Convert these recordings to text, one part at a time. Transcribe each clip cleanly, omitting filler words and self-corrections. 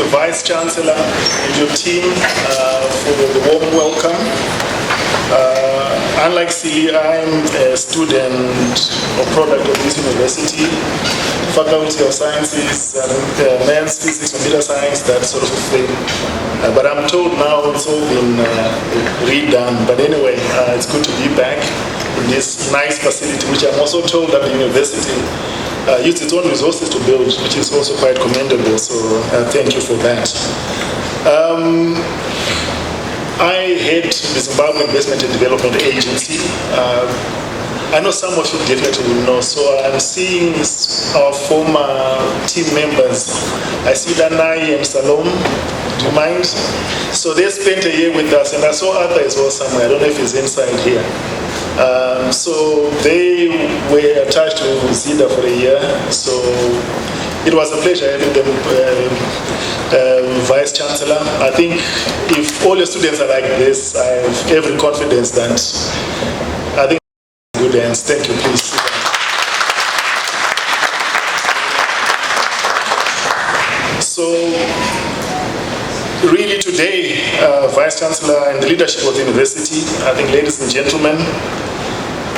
the Vice Chancellor and your team for the warm welcome. Unlike Silly, I'm a student or product of this university, Faculty of Sciences, Maths, Physics, Computer Science, that sort of thing. But I'm told now it's all been redone. But anyway, it's good to be back in this nice facility, which I'm also told that the university used its own resources to build, which is also quite commendable. So thank you for that. I head the Zimbabwe Investment and Development Agency. I know some of you definitely will know, so I'm seeing our former team members. I see Danai and Salom. Do you mind? So they spent a year with us, and I saw Arthur as well somewhere. I don't know if he's inside here. So they were attached to ZIDA for a year, so it was a pleasure having them Vice Chancellor. I think if all your students are like this, I have every confidence that I think good hands. Thank you, please. So really today, Vice Chancellor and the leadership of the university, I think, ladies and gentlemen,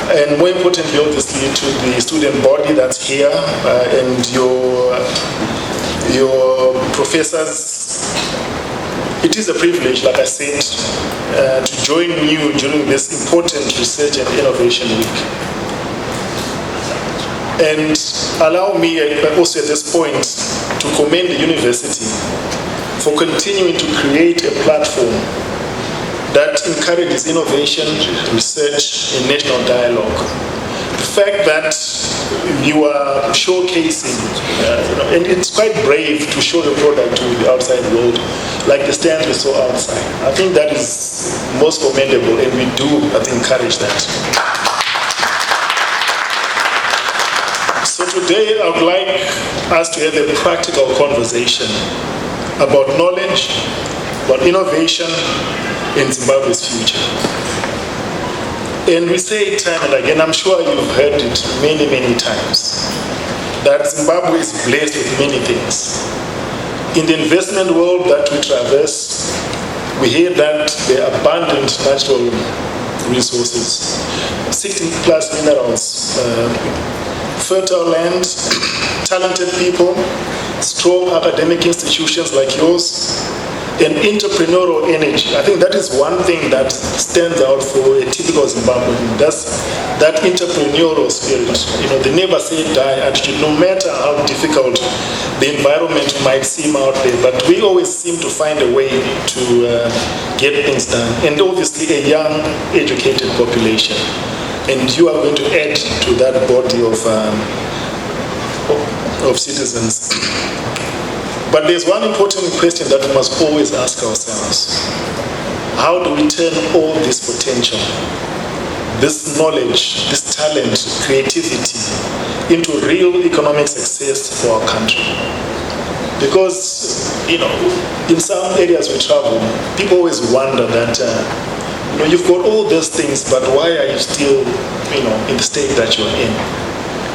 and more importantly, obviously, to the student body that's here and your professors, it is a privilege, like I said, to join you during this important research and innovation week. And allow me also at this point to commend the university for continuing to create a platform that encourages innovation, research, and national dialogue. The fact that you are showcasing, and it's quite brave to show your product to the outside world, like the stands we saw outside. I think that is most commendable, and we do, I think, encourage that. So today, I would like us to have a practical conversation about knowledge, about innovation in Zimbabwe's future. And we say it time and again, I'm sure you've heard it many, many times, that Zimbabwe is blessed with many things. In the investment world that we traverse, we hear that there are abundant natural resources, 60 plus minerals, fertile land, talented people, strong academic institutions like yours, and entrepreneurial energy. I think that is one thing that stands out for a typical Zimbabwean. That's that entrepreneurial spirit. They never say die attitude, no matter how difficult the environment might seem out there, but we always seem to find a way to get things done. And obviously a young, educated population. And you are going to add to that body of citizens. But there's one important question that we must always ask ourselves. How do we turn all this potential, this knowledge, this talent, creativity, into real economic success for our country? Because, in some areas we travel, people always wonder that, you've got all those things, but why are you still, in the state that you're in?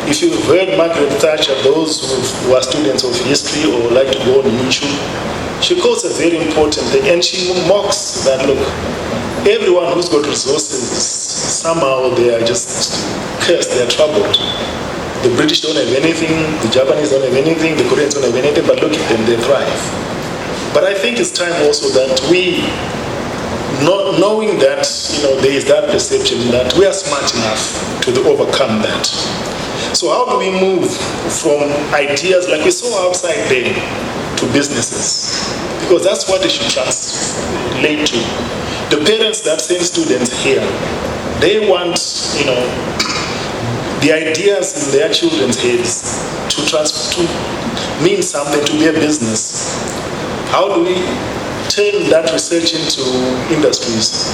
If you've heard Margaret Thatcher, those who are students of history or like to go on YouTube, she quotes a very important thing, and she mocks that, look, everyone who's got resources, somehow they are just cursed, they are troubled. The British don't have anything, the Japanese don't have anything, the Koreans don't have anything, but look at them, they thrive. But I think it's time also that we, not knowing that, there is that perception that we are smart enough to overcome that. So how do we move from ideas like we saw outside there to businesses? Because that's what they should translate to. The parents that send students here, they want, the ideas in their children's heads to mean something, to be a business. How do we turn that research into industries?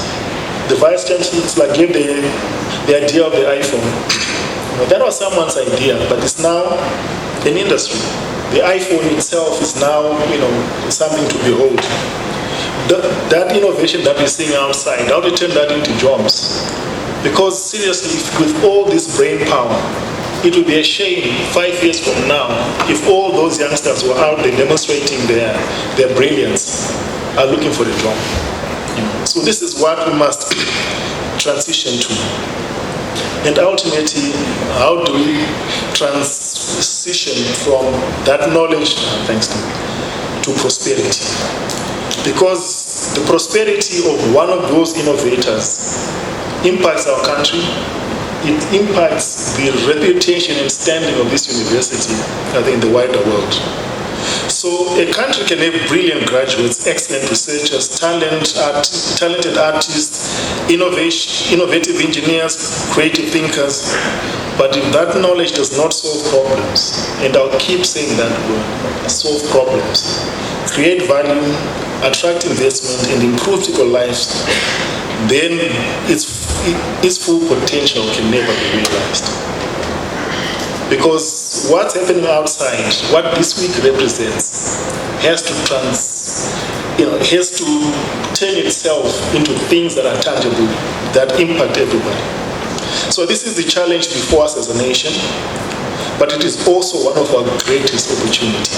The Vice Chancellor gave the idea of the iPhone. That was someone's idea, but it's now an industry. The iPhone itself is now, something to behold. That innovation that we're seeing outside, how do we turn that into jobs? Because seriously, with all this brain power, it would be a shame 5 years from now if all those youngsters who are out there demonstrating their brilliance are looking for a job. So this is what we must transition to. And ultimately, how do we transition from that knowledge, thanks to prosperity? Because the prosperity of one of those innovators impacts our country, it impacts the reputation and standing of this university, I think, in the wider world. So a country can have brilliant graduates, excellent researchers, talented artists, innovative engineers, creative thinkers, but if that knowledge does not solve problems, and I'll keep saying that word, solve problems, create value, attract investment, and improve people's lives, then its full potential can never be realized. Because what's happening outside, what this week represents, has to turn itself into things that are tangible, that impact everybody. So this is the challenge before us as a nation, but it is also one of our greatest opportunities.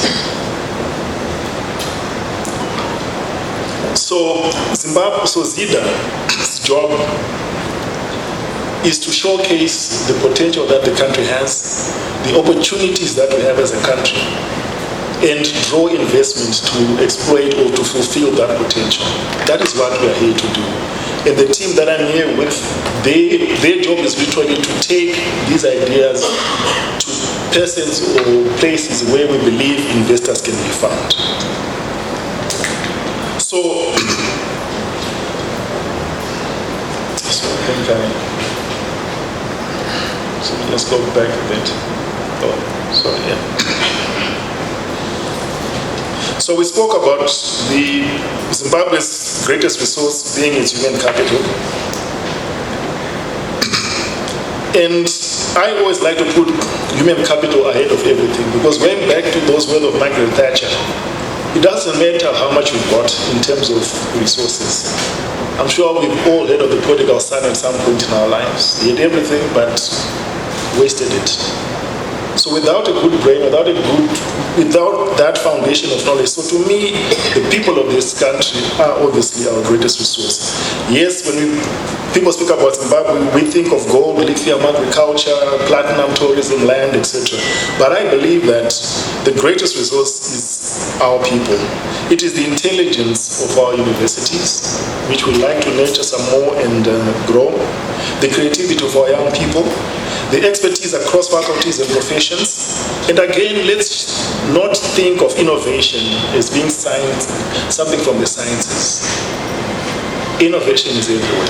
So ZIDA's job is to showcase the potential that the country has, the opportunities that we have as a country, and draw investment to exploit or to fulfill that potential. That is what we are here to do. And the team that I'm here with, their job is literally to take these ideas to persons or places where we believe investors can be found. So let's go back a bit. Oh, sorry, yeah. So we spoke about the Zimbabwe's greatest resource being its human capital. And I always like to put human capital ahead of everything, because going back to those words of Margaret Thatcher, it doesn't matter how much we've got in terms of resources. I'm sure we've all heard of the prodigal son at some point in our lives. He had everything but wasted it. So without a good brain, without that foundation of knowledge, so to me, the people of this country are obviously our greatest resource. Yes, when people speak about Zimbabwe, we think of gold, lithium, agriculture, platinum, tourism, land, etc. But I believe that the greatest resource is our people. It is the intelligence of our universities, which we like to nurture some more and grow. The creativity of our young people, the expertise across faculties and professions. And again, let's not think of innovation as being science, something from the sciences. Innovation is everywhere.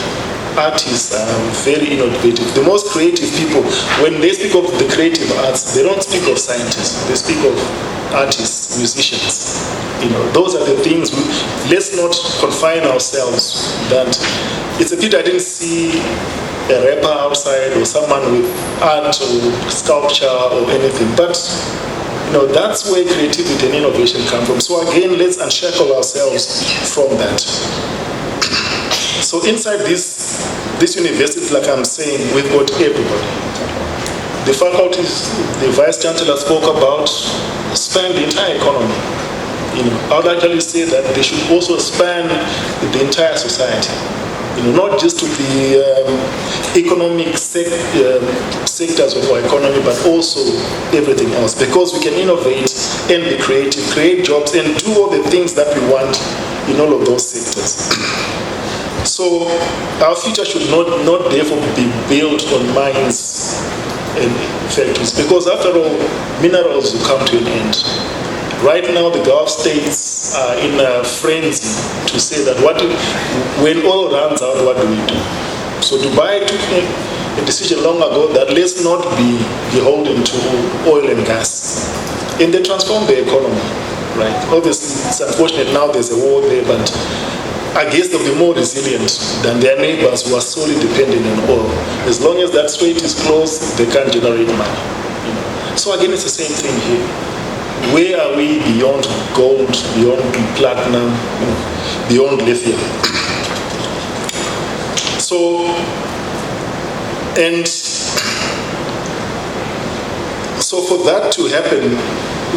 Artists are very innovative. The most creative people, when they speak of the creative arts, they don't speak of scientists. They speak of artists, musicians. Those are the things. Let's not confine ourselves. That it's a pity I didn't see a rapper outside or someone with art or sculpture or anything. But that's where creativity and innovation come from. So again, let's unshackle ourselves from that. So inside this university, like I'm saying, we've got everybody. The faculties, the Vice Chancellor spoke about, span the entire economy. I would actually say that they should also span the entire society. Not just to the economic sectors of our economy, but also everything else. Because we can innovate and be creative, create jobs, and do all the things that we want in all of those sectors. So our future should not therefore be built on mines and factories, because after all, minerals will come to an end. Right now, the Gulf states are in a frenzy to say that when oil runs out, what do we do? So Dubai took a decision long ago that let's not be beholden to oil and gas. And they transformed the economy, right? Obviously, it's unfortunate now there's a war there, but I guess they'll be more resilient than their neighbors who are solely dependent on oil. As long as that strait is closed, they can't generate money. So again, it's the same thing here. Where are we beyond gold, beyond platinum, beyond lithium? So, and So for that to happen,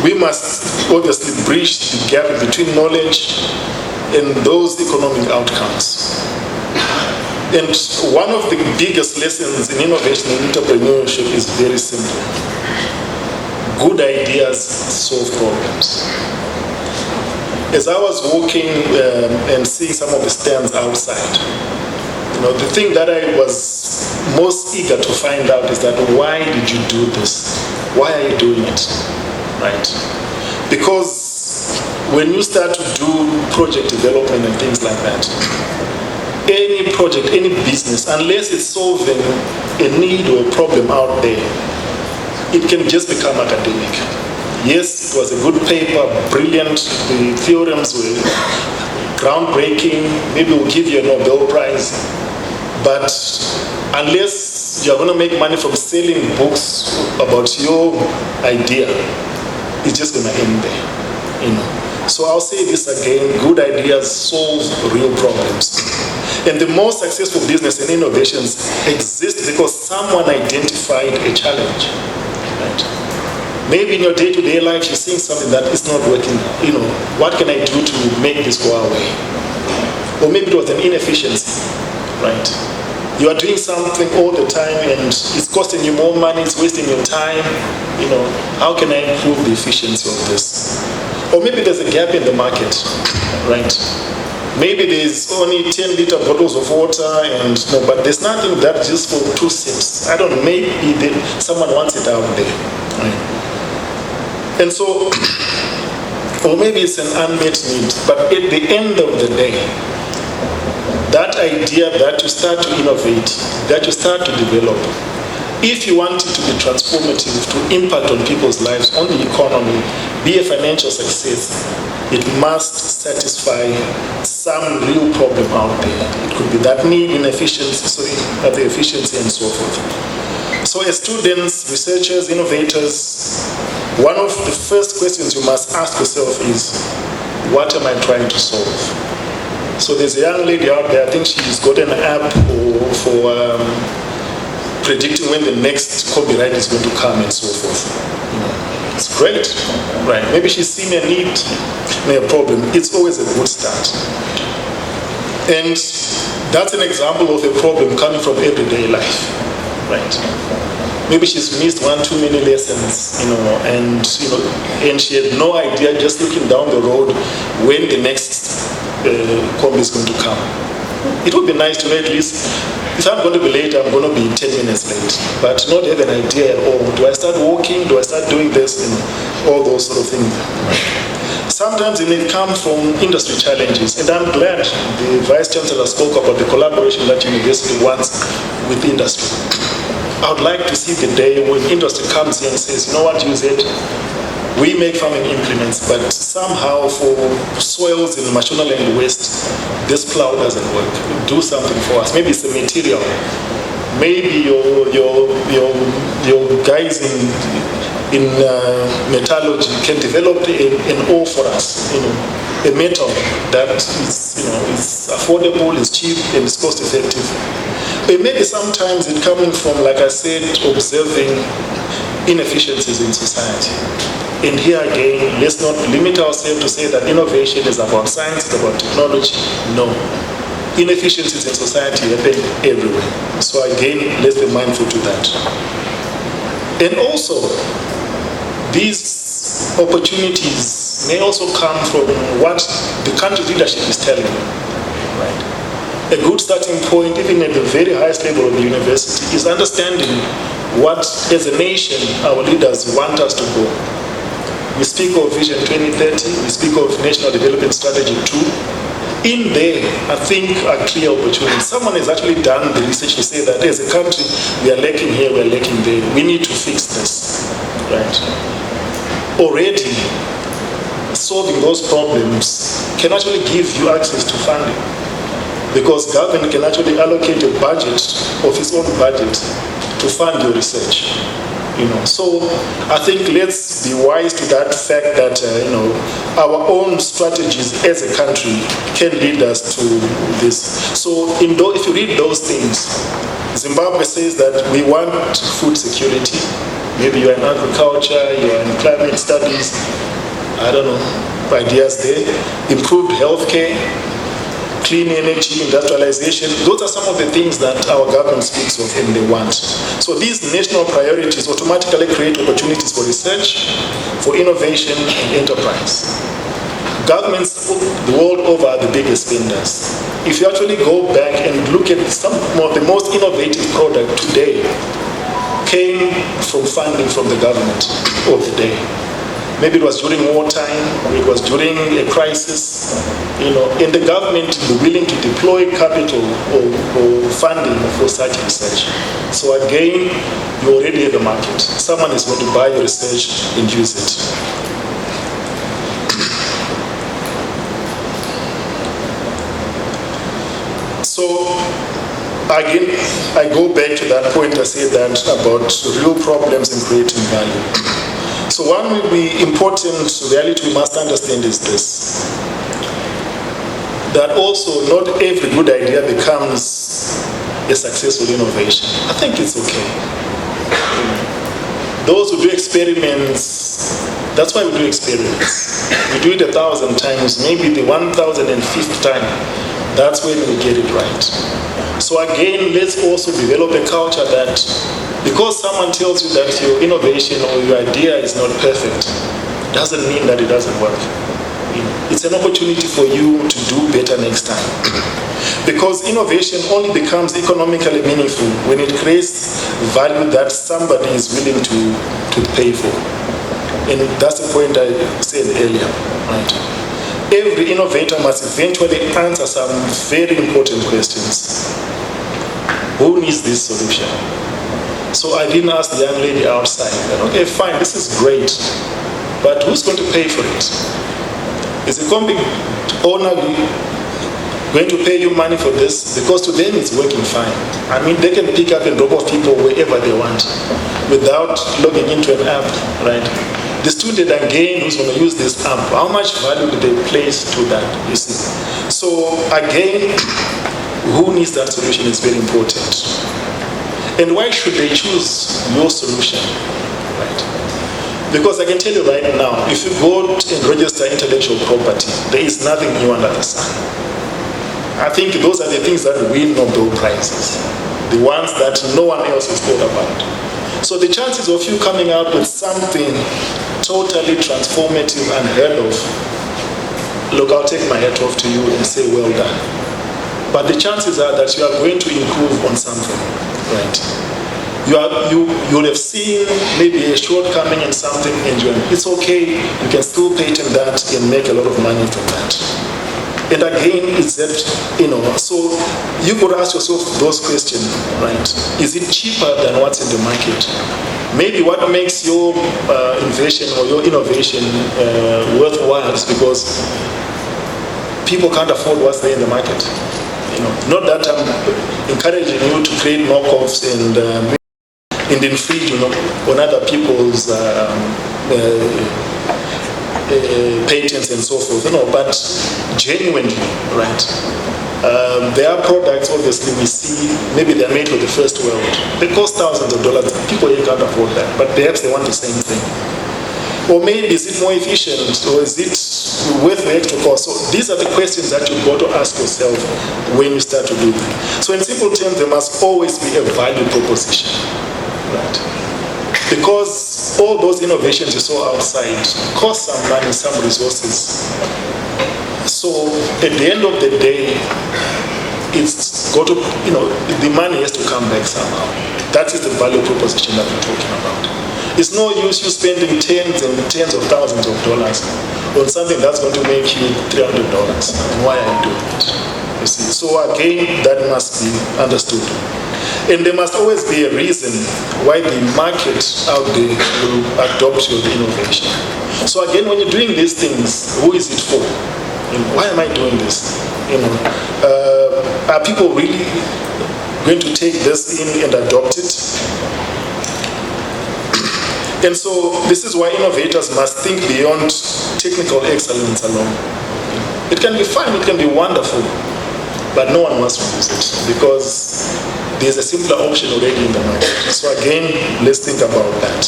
we must obviously bridge the gap between knowledge and those economic outcomes. And one of the biggest lessons in innovation and entrepreneurship is very simple. Good ideas solve problems. As I was walking and seeing some of the stands outside, the thing that I was most eager to find out is that why did you do this? Why are you doing it? Right? Because when you start to do project development and things like that, any project, any business, unless it's solving a need or a problem out there, it can just become academic. Yes, it was a good paper, brilliant, the theorems were groundbreaking, maybe we'll give you a Nobel Prize, but unless you're going to make money from selling books about your idea, it's just going to end there. So I'll say this again, good ideas solve real problems. And the most successful business and innovations exist because someone identified a challenge. Right? Maybe in your day-to-day life you're seeing something that is not working. What can I do to make this go away? Or maybe it was an inefficiency, right? You are doing something all the time and it's costing you more money, it's wasting your time. How can I improve the efficiency of this? Or maybe there's a gap in the market, right? Maybe there's only 10-liter bottles of water but there's nothing that just for 2 sips. I don't know, maybe someone wants it out there, right? And so, or maybe it's an unmet need, but at the end of the day, that idea that you start to innovate, that you start to develop, if you want it to be transformative, to impact on people's lives, on the economy, be a financial success, it must satisfy some real problem out there. It could be that need in efficiency, the efficiency and so forth. So as students, researchers, innovators, one of the first questions you must ask yourself is, what am I trying to solve? So there's a young lady out there, I think she's got an app for predicting when the next copyright is going to come and so forth. It's great, right? Maybe she's seen a need, a problem. It's always a good start. And that's an example of a problem coming from everyday life, right? Maybe she's missed one too many lessons, and she had no idea, just looking down the road, when the next combi is going to come. It would be nice to know at least, if I'm going to be late, I'm going to be 10 minutes late, but not have an idea at all. Do I start walking? Do I start doing this? All those sort of things. Sometimes it may come from industry challenges, and I'm glad the Vice Chancellor spoke about the collaboration that university wants with industry. I would like to see the day when industry comes here and says, you know what, UZ, we make farming implements, but somehow for soils in Mashonaland West, this plow doesn't work. Do something for us. Maybe it's the material. Maybe your guys in metallurgy can develop an ore for us, a metal that is affordable, is cheap, and is cost effective. But maybe sometimes it's coming from, like I said, observing inefficiencies in society. And here again, let's not limit ourselves to say that innovation is about science, it's about technology. No. Inefficiencies in society happen everywhere. So again, let's be mindful to that. And also, these opportunities may also come from what the country's leadership is telling you. Right? A good starting point, even at the very highest level of the university, is understanding what, as a nation, our leaders want us to go. We speak of Vision 2030, we speak of National Development Strategy 2. In there, I think, are clear opportunities. Someone has actually done the research to say that as a country, we are lacking here, we are lacking there. We need to fix this, right? Already, solving those problems can actually give you access to funding, because government can actually allocate a budget of its own budget to fund your research. So I think let's be wise to that fact that our own strategies as a country can lead us to this. So if you read those things, Zimbabwe says that we want food security, Maybe you're in agriculture, you're in climate studies, I don't know, ideas there. Improved healthcare, clean energy, industrialization. Those are some of the things that our government speaks of and they want. So these national priorities automatically create opportunities for research, for innovation and enterprise. Governments the world over are the biggest spenders. If you actually go back and look at some of the most innovative product today came from funding from the government of the day. Maybe it was during wartime, it was during a crisis, and the government be willing to deploy capital or funding for such research. So again, you already have a market. Someone is going to buy your research and use it. So again, I go back to that point I said that about real problems and creating value. So one important reality we must understand is this, that also not every good idea becomes a successful innovation. I think it's okay. Those who do experiments, that's why we do experiments. We do it 1,000 times, maybe the 1,005th time, that's when we get it right. So again, let's also develop a culture that because someone tells you that your innovation or your idea is not perfect, doesn't mean that it doesn't work. It's an opportunity for you to do better next time. Because innovation only becomes economically meaningful when it creates value that somebody is willing to pay for. And that's the point I said earlier, right? Every innovator must eventually answer some very important questions. Who needs this solution? So I didn't ask the young lady outside, okay, fine, this is great, but who's going to pay for it? Is the company owner going to pay you money for this? Because to them it's working fine. I mean, they can pick up and drop off people wherever they want without logging into an app, right? The student again who's going to use this app, how much value do they place to that, you see? So again, who needs that solution is very important. And why should they choose your solution, right? Because I can tell you right now, if you go and register intellectual property, there is nothing new under the sun. I think those are the things that win Nobel Prizes, the ones that no one else has thought about. So the chances of you coming out with something totally transformative and unheard of, look, I'll take my hat off to you and say, well done. But the chances are that you are going to improve on something, right? You'll have seen maybe a shortcoming in something and it's okay, you can still patent that and make a lot of money from that. And again, it's that, so you could ask yourself those questions, right? Is it cheaper than what's in the market? Maybe what makes your invention or your innovation worthwhile is because people can't afford what's there in the market. Not that I'm encouraging you to create knockoffs and infringe, on other people's patents and so forth, but genuinely, right? There are products, obviously, we see, maybe they're made for the first world. They cost thousands of dollars. People here can't afford that, but perhaps they want the same thing. Or maybe is it more efficient, or is it worth the extra cost? So these are the questions that you've got to ask yourself when you start to do that. So in simple terms, there must always be a value proposition, right? Because all those innovations you saw outside cost some money, some resources. So at the end of the day, it's got to, the money has to come back somehow. That is the value proposition that we're talking about. It's no use you spending tens and tens of thousands of dollars on something that's going to make you $300. And why are you doing it? You see? So again, that must be understood. And there must always be a reason why the market out there will adopt your innovation. So again, when you're doing these things, who is it for? Why am I doing this? Are people really going to take this in and adopt it? And so this is why innovators must think beyond technical excellence alone. It can be fun, it can be wonderful, but no one wants to use it because there's a simpler option already in the market. So again, let's think about that.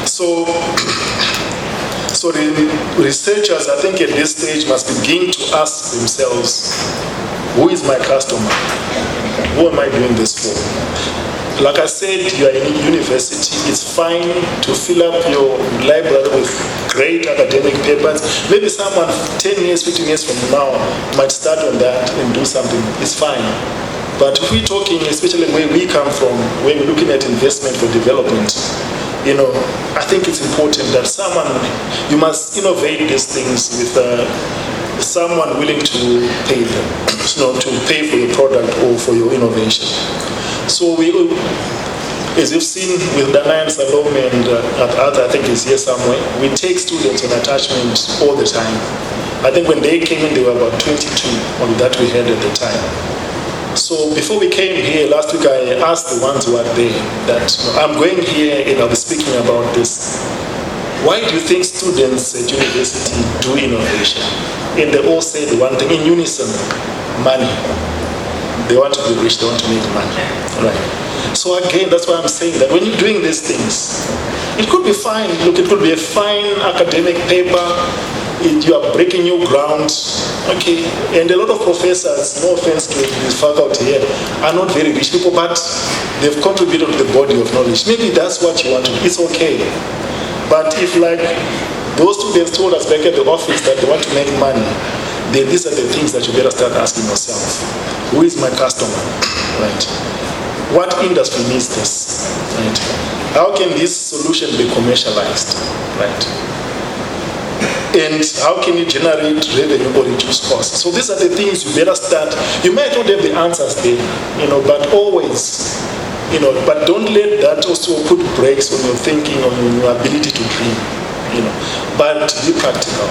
So the researchers, I think at this stage, must begin to ask themselves, who is my customer? Who am I doing this for? Like I said, you are in university, it's fine to fill up your library with great academic papers. Maybe someone 10 years, 15 years from now might start on that and do something. It's fine. But if we're talking, especially where we come from, when we're looking at investment for development, I think it's important that you must innovate these things with someone willing to pay them, to pay for your product or for your innovation. So we, as you've seen with Dana and Salome and Arthur, I think is here somewhere, we take students on attachment all the time. I think when they came in, they were about 22, only that we had at the time. So before we came here, last week I asked the ones who are there that I'm going here and I'll be speaking about this. Why do you think students at university do innovation? And they all say the one thing in unison, money. They want to be rich, they want to make money. Right. So again, that's why I'm saying that when you're doing these things, it could be fine. Look, it could be a fine academic paper. You are breaking new ground. Okay. And a lot of professors, no offense to this faculty here, are not very rich people, but they've contributed to the body of knowledge. Maybe that's what you want to do. It's okay. But if like those students told us back at the office that they want to make money, then these are the things that you better start asking yourself. Who is my customer? Right. What industry needs this? Right. How can this solution be commercialized? Right. And how can you generate revenue or reduce costs? So these are the things you better start. You might not have the answers there, but always, but don't let that also put brakes on your thinking, on your ability to dream, but be practical.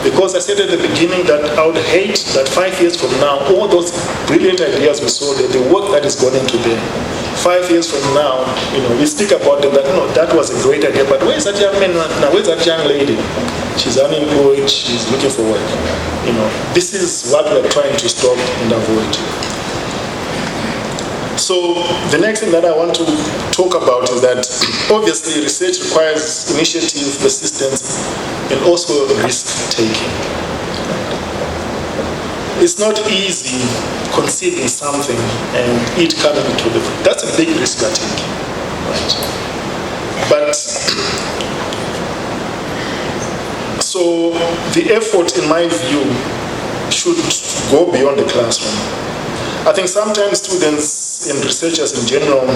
Because I said at the beginning that I would hate that 5 years from now, all those brilliant ideas we saw, the work that is gone into them, 5 years from now, we speak about them, that that was a great idea, but where's that young man now? Where's that young lady? She's unemployed, she's looking for work. This is what we're trying to stop and avoid. So the next thing that I want to talk about is that obviously research requires initiative, persistence, and also risk-taking. It's not easy conceiving something and it coming to the fruit. That's a big risk you're taking, right? But so the effort, in my view, should go beyond the classroom. I think sometimes students and researchers in general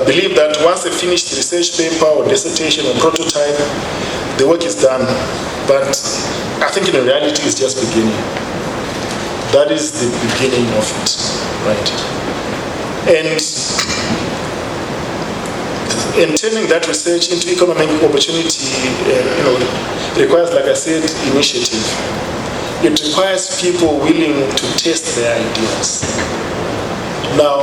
believe that once they finish the research paper or dissertation or prototype, the work is done. But I think in reality it's just beginning. That is the beginning of it, right? And turning that research into economic opportunity, requires, like I said, initiative. It requires people willing to test their ideas. Now,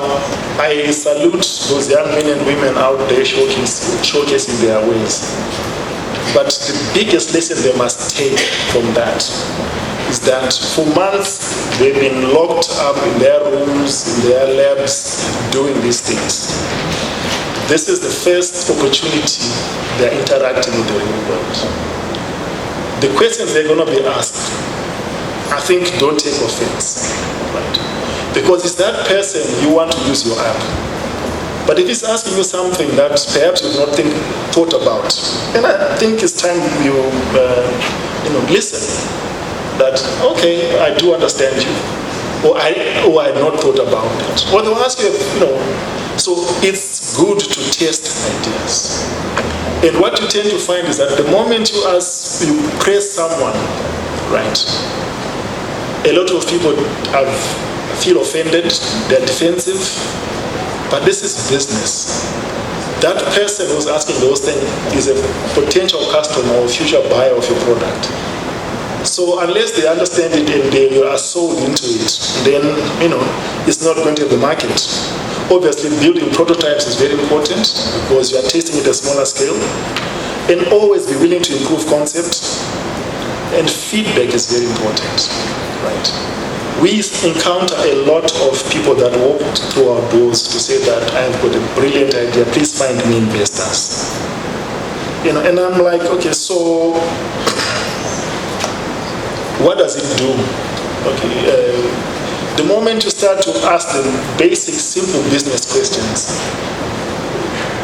I salute those young men and women out there showcasing their ways. But the biggest lesson they must take from that is that for months they've been locked up in their rooms, in their labs, doing these things. This is the first opportunity they're interacting with the real world. The questions they're going to be asked, I think, don't take offense, right? Because it's that person you want to use your app. But if he's asking you something that perhaps you've not thought about, then I think it's time you listen. That, okay, I do understand you, or I had not thought about it. Or they'll ask you, so it's good to test ideas. And what you tend to find is that the moment you praise someone, right, a lot of people feel offended, they're defensive, but this is business. That person who's asking those things is a potential customer or future buyer of your product. So unless they understand it and they are sold into it, then, it's not going to the market. Obviously, building prototypes is very important because you are testing it at a smaller scale. And always be willing to improve concept. And feedback is very important, right? we encounter a lot of people that walk through our doors to say that I've got a brilliant idea, please find me investors. You know, and I'm like, okay, so what does it do? Okay, the moment you start to ask them basic, simple business questions,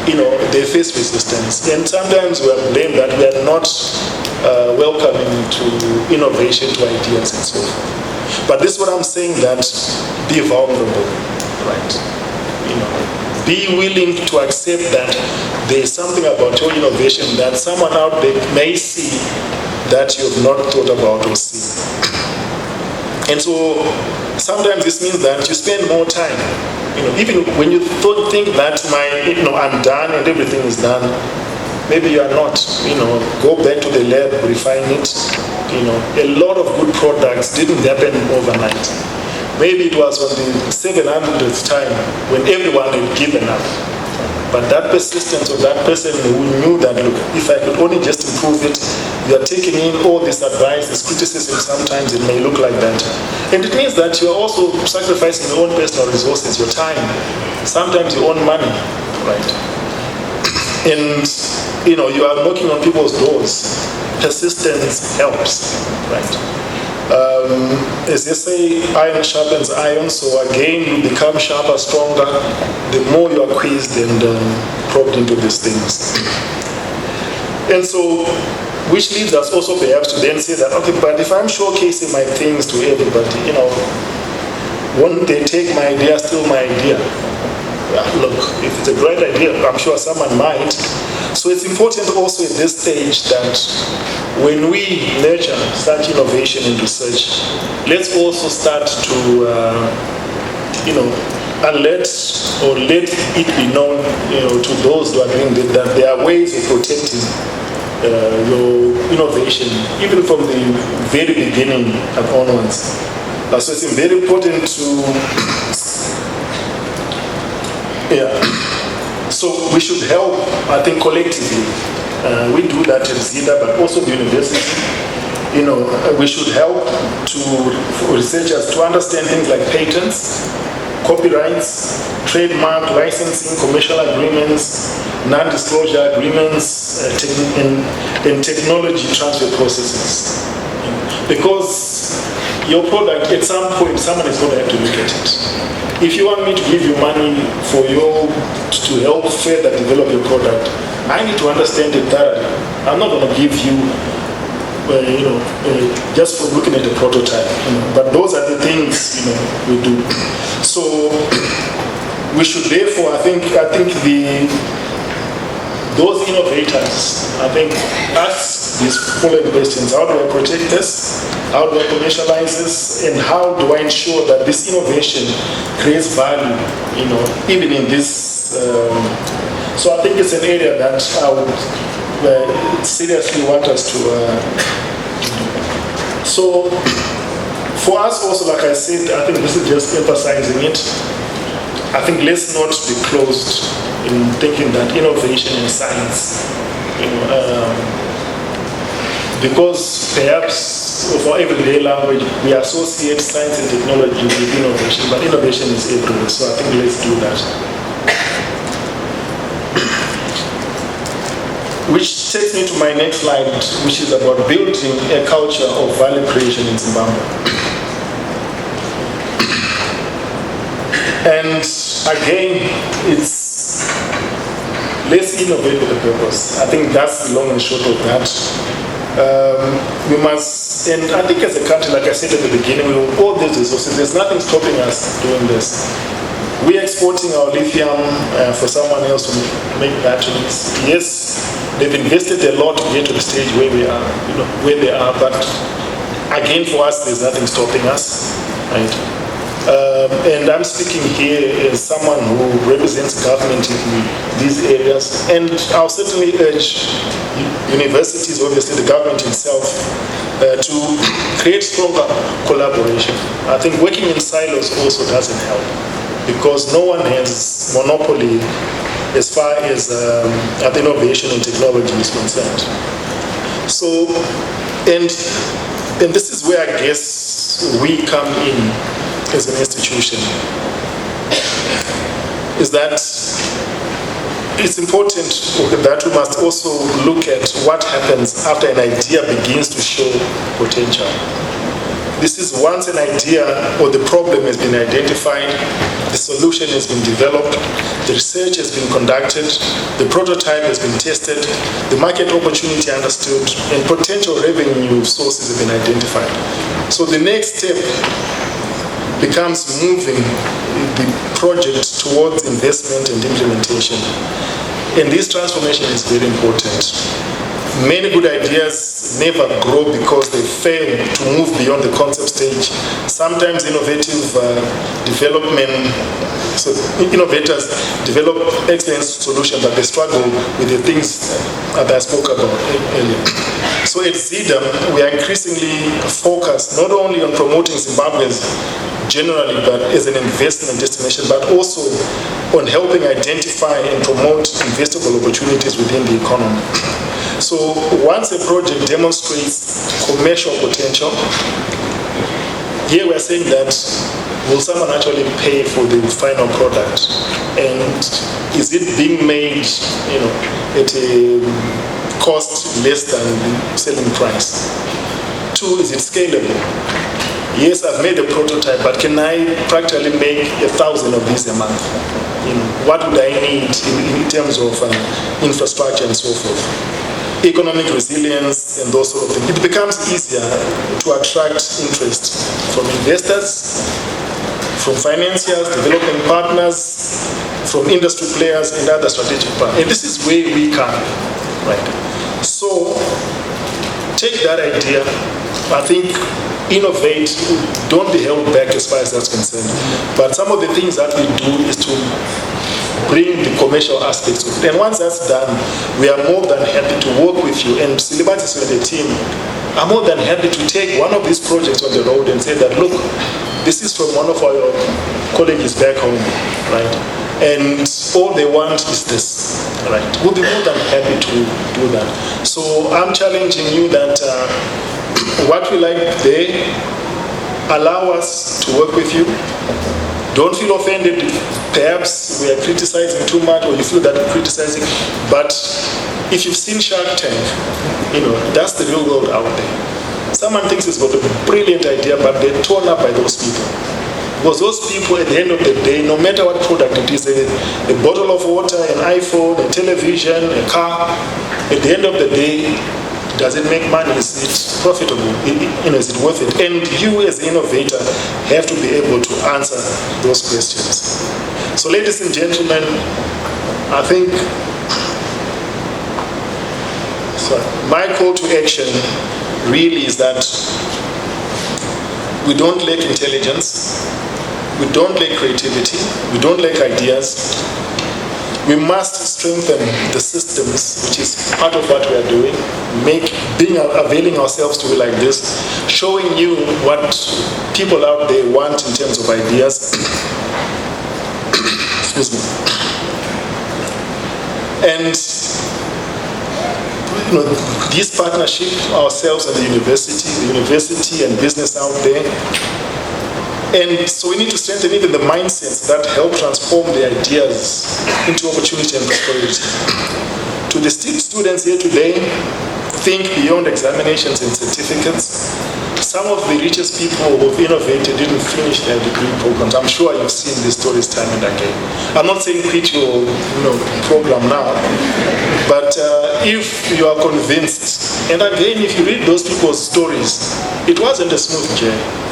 you know, they face resistance. And sometimes we are blamed that we are not welcoming to innovation, to ideas and so forth. But this is what I'm saying, that be vulnerable, right? You know, be willing to accept that there's something about your innovation that someone out there may see that you've not thought about or seen. And so sometimes this means that you spend more time. You know, even when you think that I'm done and everything is done, maybe you are not. You know, go back to the lab, refine it. You know, a lot of good products didn't happen overnight. Maybe it was on the 700th time when everyone had given up. But that persistence of that person who knew that, look, if I could only just improve it, you are taking in all this advice, this criticism, sometimes it may look like that. And it means that you are also sacrificing your own personal resources, your time, sometimes your own money, right? And, you know, you are knocking on people's doors. Persistence helps, right? As they say, iron sharpens iron, so again, you become sharper, stronger, the more you are quizzed and probed into these things. And so, which leads us also perhaps to then say that, okay, but if I'm showcasing my things to everybody, you know, won't they take my idea, still my idea? Look, if it's a great idea, I'm sure someone might. So it's important also at this stage that when we nurture such innovation and research, let's also start to, let it be known, to those who are doing this, that there are ways of protecting your innovation, even from the very beginning and onwards. So it's very important to, So we should help, I think, collectively. We do that at ZIDA, but also the university. We should help for researchers to understand things like patents, copyrights, trademark, licensing, commercial agreements, non-disclosure agreements, and technology transfer processes. Because your product, at some point, someone is going to have to look at it. If you want me to give you money to help further develop your product, I need to understand it thoroughly. I'm not going to give you, just for looking at the prototype. But those are the things we do. So we should therefore, I think those innovators, ask these following questions: how do I protect this? How do I commercialize this? And how do I ensure that this innovation creates value, even in this? So I think it's an area that I would seriously want us to. So for us also, like I said, I think this is just emphasizing it. I think let's not be closed in thinking that innovation and science, because perhaps for everyday language we associate science and technology with innovation, but innovation is everywhere. So I think let's do that. Which takes me to my next slide, which is about building a culture of value creation in Zimbabwe. And again, it's let's innovate with a purpose. I think that's the long and short of that. We must, and I think as a country, like I said at the beginning, we have all these resources. There's nothing stopping us doing this. We're exporting our lithium for someone else to make batteries. Yes, they've invested a lot to get to the stage where we are, where they are. But again, for us, there's nothing stopping us, right? And I'm speaking here as someone who represents government in these areas, and I'll certainly urge universities, obviously the government itself, to create stronger collaboration. I think working in silos also doesn't help, because no one has monopoly as far as innovation and technology is concerned. So, and this is where I guess we come in as an institution is that it's important that we must also look at what happens after an idea begins to show potential. This is once an idea or the problem has been identified, the solution has been developed, the research has been conducted, the prototype has been tested, the market opportunity understood, and potential revenue sources have been identified. So the next step becomes moving the project towards investment and implementation. And this transformation is very important. Many good ideas never grow because they fail to move beyond the concept stage. Sometimes innovative development, so innovators develop excellent solutions, but they struggle with the things that I spoke about earlier. So at ZIDA, we are increasingly focused not only on promoting Zimbabweans generally, but as an investment destination, but also on helping identify and promote investable opportunities within the economy. So once a project demonstrates commercial potential, here we are saying that will someone actually pay for the final product, and is it being made, at a cost less than the selling price? 2, is it scalable? Yes, I've made a prototype, but can I practically make 1,000 of these a month? What would I need in terms of infrastructure and so forth? Economic resilience and those sort of things. It becomes easier to attract interest from investors, from financiers, development partners, from industry players and other strategic partners. And this is where we come, right? So take that idea, I think innovate, don't be held back as far as that's concerned. But some of the things that we do is to bring the commercial aspects of it. And once that's done, we are more than happy to work with you. And Silibatis and the team are more than happy to take one of these projects on the road and say that, look, this is from one of our colleagues back home, right? And all they want is this, right? We'll be more than happy to do that. So I'm challenging you that what we like there, allow us to work with you. Don't feel offended if perhaps we are criticizing too much or you feel that we're criticizing. But if you've seen Shark Tank, that's the real world out there. Someone thinks it's got a brilliant idea, but they're torn up by those people. Because those people, at the end of the day, no matter what product it is, a bottle of water, an iPhone, a television, a car, at the end of the day, does it make money? Is it profitable? Is it worth it? And you as an innovator have to be able to answer those questions. So ladies and gentlemen, I think my call to action really is that we don't lack intelligence, we don't lack creativity, we don't lack ideas. We must strengthen the systems, which is part of what we are doing, availing ourselves to be like this, showing you what people out there want in terms of ideas. Excuse me. And this partnership, ourselves and the university and business out there. And so we need to strengthen even the mindsets that help transform the ideas into opportunity and prosperity. To the students here today, think beyond examinations and certificates. Some of the richest people who've innovated didn't finish their degree programs. I'm sure you've seen these stories time and again. I'm not saying quit your program now, but if you are convinced, and again, if you read those people's stories, it wasn't a smooth journey.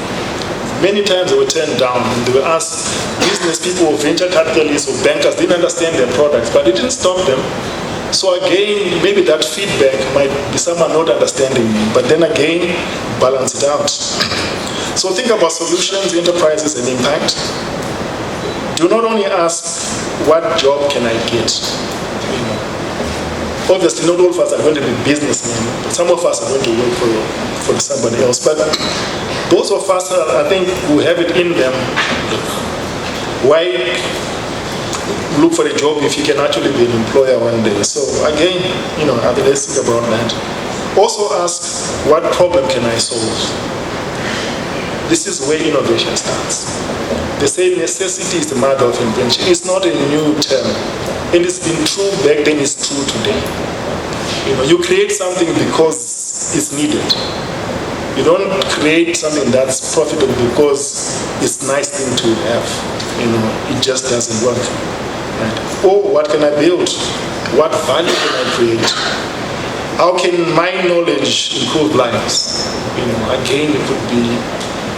Many times they were turned down. They were asked, business people or venture capitalists or bankers didn't understand their products, but it didn't stop them. So again, maybe that feedback might be someone not understanding me, but then again, balance it out. So think about solutions, enterprises, and impact. Do not only ask, what job can I get? Obviously, not all of us are going to be businessmen, but some of us are going to work for somebody else. But those of us, I think, who have it in them, why look for a job if you can actually be an employer one day? So again, let's think about that. Also ask, what problem can I solve? This is where innovation starts. They say necessity is the mother of invention. It's not a new term. And it's been true back then, it's true today. You create something because it's needed. You don't create something that's profitable because it's a nice thing to have. It just doesn't work. Right? Oh, what can I build? What value can I create? How can my knowledge improve lives? Again, it could be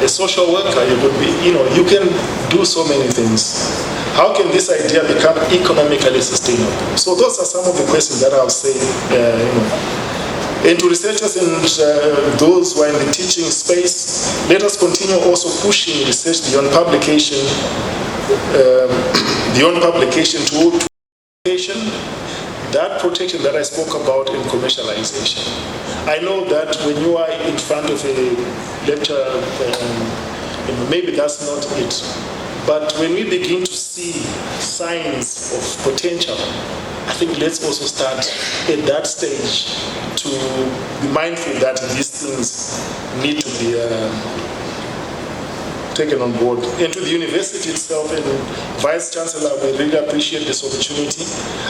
a social worker. It could be, you can do so many things. How can this idea become economically sustainable? So those are some of the questions that I'll say, And to researchers and those who are in the teaching space, let us continue also pushing research beyond publication, to education, that protection that I spoke about in commercialization. I know that when you are in front of a lecture, maybe that's not it. But when we begin to see signs of potential, I think let's also start at that stage to be mindful that these things need to be taken on board. And to the university itself and Vice Chancellor, we really appreciate this opportunity.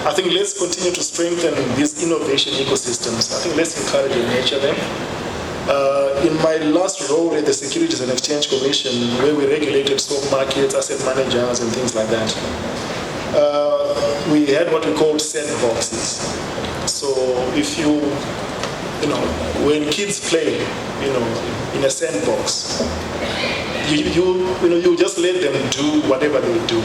I think let's continue to strengthen these innovation ecosystems. I think let's encourage and nurture them. In my last role at the Securities and Exchange Commission, where we regulated stock markets, asset managers, and things like that, we had what we called sandboxes. So if when kids play, in a sandbox, you just let them do whatever they do.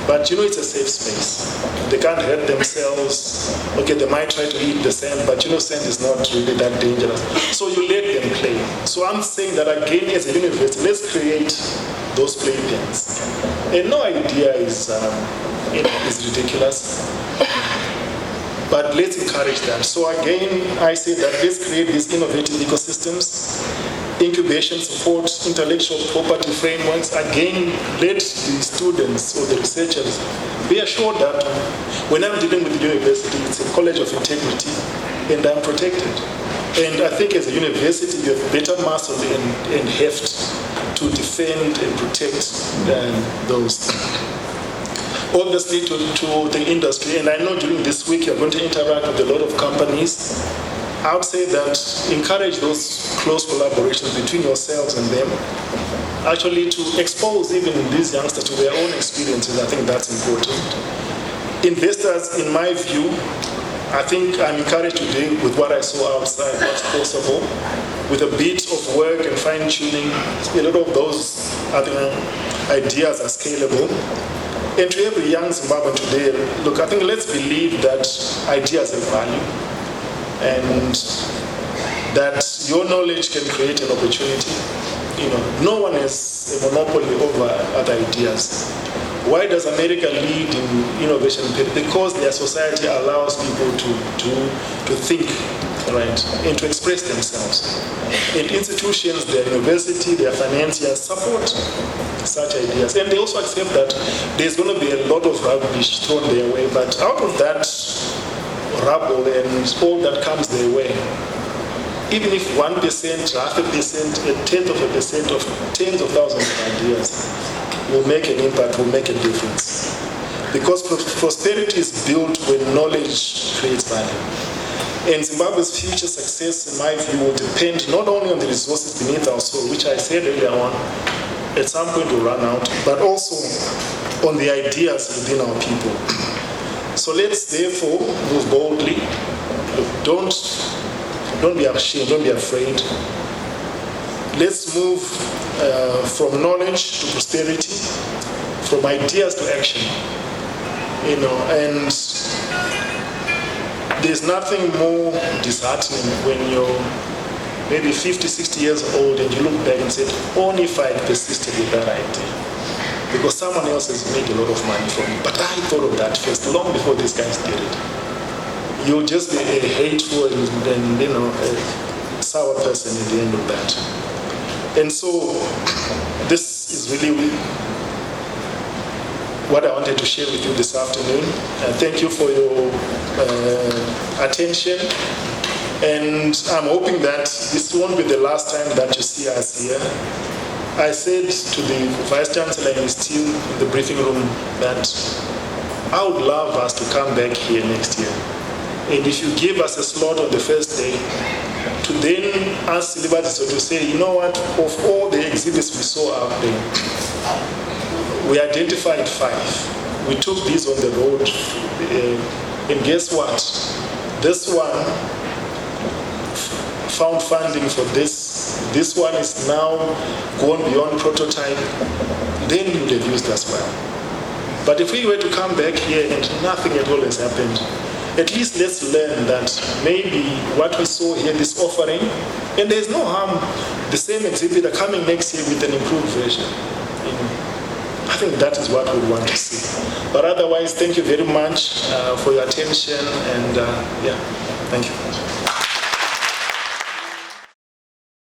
But it's a safe space. They can't hurt themselves. Okay, they might try to eat the sand, but sand is not really that dangerous. So you let them play. So I'm saying that again, as a university, let's create those playpens. And no idea is ridiculous, but let's encourage that. So again, I say that let's create these innovative ecosystems, incubation support, intellectual property frameworks. Again, let the students or the researchers be assured that when I'm dealing with the university, it's a college of integrity and I'm protected. And I think as a university, you have better muscle and heft to defend and protect those. Obviously to the industry, and I know during this week you're going to interact with a lot of companies. I would say that encourage those close collaborations between yourselves and them. Actually, to expose even these youngsters to their own experiences, I think that's important. Investors, in my view, I think I'm encouraged today with what I saw outside, what's possible. With a bit of work and fine-tuning, a lot of those ideas are scalable. And to every young Zimbabwean today, look, I think let's believe that ideas have value. And that your knowledge can create an opportunity. No one has a monopoly over other ideas. Why does America lead in innovation? Because their society allows people to think, right, and to express themselves. And institutions, their university, their financiers support such ideas. And they also accept that there's going to be a lot of rubbish thrown their way, but out of that rubble and all that comes their way, even if 1%, 0.5%, 0.1% of tens of thousands of ideas will make an impact, will make a difference. Because prosperity is built when knowledge creates value. And Zimbabwe's future success, in my view, will depend not only on the resources beneath our soil, which I said earlier on, at some point will run out, but also on the ideas within our people. So let's therefore move boldly. Look, don't be ashamed, don't be afraid. Let's move from knowledge to prosperity, from ideas to action. And there's nothing more disheartening when you're maybe 50, 60 years old and you look back and say, only if I persisted with that idea. Because someone else has made a lot of money from it. But I thought of that first, long before these guys did it. You'll just be a hateful and a sour person at the end of that. And so, this is really what I wanted to share with you this afternoon. Thank you for your attention. And I'm hoping that this won't be the last time that you see us here. I said to the Vice Chancellor and his team in the briefing room that I would love us to come back here next year. And if you give us a slot on the first day, to then ask Zimbabwe to say, you know what, of all the exhibits we saw out there, we identified 5. We took these on the road, and guess what? This one found funding for this. This one is now gone beyond prototype. Then you would have used as well. But if we were to come back here and nothing at all has happened, at least let's learn that maybe what we saw here, this offering, and there's no harm, the same exhibit are coming next year with an improved version. I think that is what we want to see. But otherwise, thank you very much for your attention, and yeah, thank you.